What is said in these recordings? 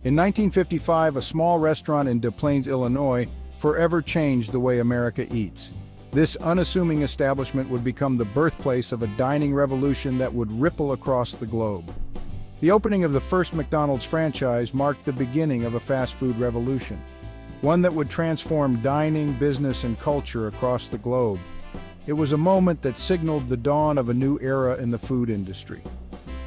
In 1955, a small restaurant in Des Plaines, Illinois, forever changed the way America eats. This unassuming establishment would become the birthplace of a dining revolution that would ripple across the globe. The opening of the first McDonald's franchise marked the beginning of a fast food revolution, one that would transform dining, business, and culture across the globe. It was a moment that signaled the dawn of a new era in the food industry.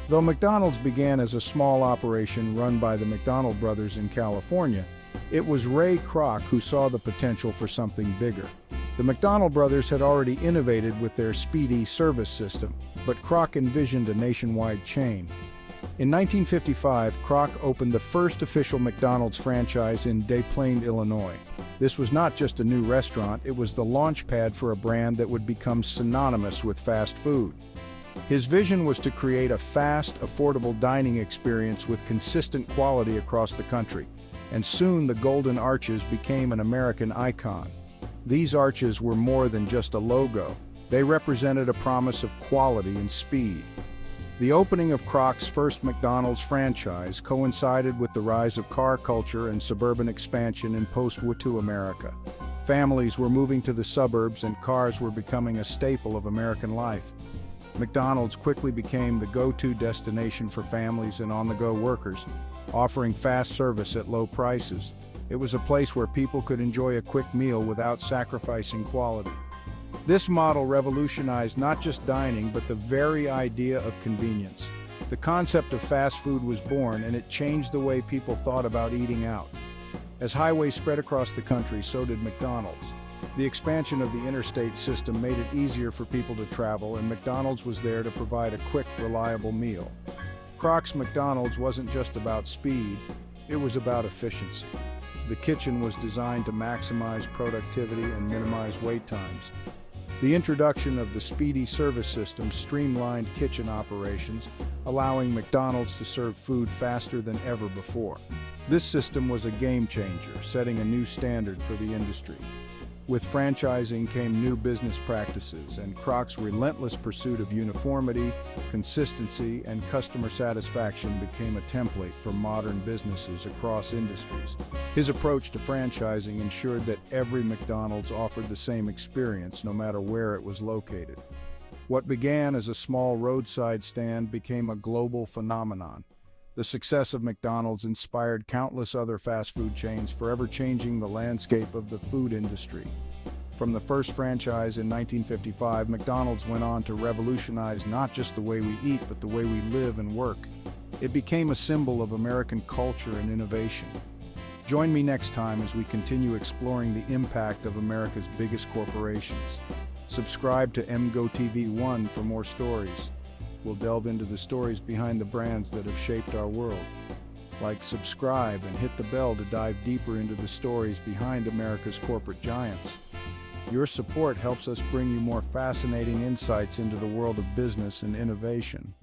Though McDonald's began as a small operation run by the McDonald brothers in California, it was Ray Kroc who saw the potential for something bigger. The McDonald brothers had already innovated with their speedy service system, but Kroc envisioned a nationwide chain. In 1955, Kroc opened the first official McDonald's franchise in Des Plaines, Illinois. This was not just a new restaurant, it was the launchpad for a brand that would become synonymous with fast food. His vision was to create a fast, affordable dining experience with consistent quality across the country, and soon the Golden Arches became an American icon. These arches were more than just a logo. They represented a promise of quality and speed. The opening of Kroc's first McDonald's franchise coincided with the rise of car culture and suburban expansion in post-World War II America. Families were moving to the suburbs and cars were becoming a staple of American life. McDonald's quickly became the go-to destination for families and on-the-go workers, offering fast service at low prices. It was a place where people could enjoy a quick meal without sacrificing quality. This model revolutionized not just dining, but the very idea of convenience. The concept of fast food was born, and it changed the way people thought about eating out. As highways spread across the country, so did McDonald's. The expansion of the interstate system made it easier for people to travel, and McDonald's was there to provide a quick, reliable meal. Kroc's McDonald's wasn't just about speed, it was about efficiency. The kitchen was designed to maximize productivity and minimize wait times. The introduction of the speedy service system streamlined kitchen operations, allowing McDonald's to serve food faster than ever before. This system was a game changer, setting a new standard for the industry. With franchising came new business practices, and Kroc's relentless pursuit of uniformity, consistency, and customer satisfaction became a template for modern businesses across industries. His approach to franchising ensured that every McDonald's offered the same experience, no matter where it was located. What began as a small roadside stand became a global phenomenon. The success of McDonald's inspired countless other fast food chains, forever changing the landscape of the food industry. From the first franchise in 1955, McDonald's went on to revolutionize not just the way we eat, but the way we live and work. It became a symbol of American culture and innovation. Join me next time as we continue exploring the impact of America's biggest corporations. Subscribe to emgotv1 for more stories. We'll delve into the stories behind the brands that have shaped our world. Like, subscribe, and hit the bell to dive deeper into the stories behind America's corporate giants. Your support helps us bring you more fascinating insights into the world of business and innovation.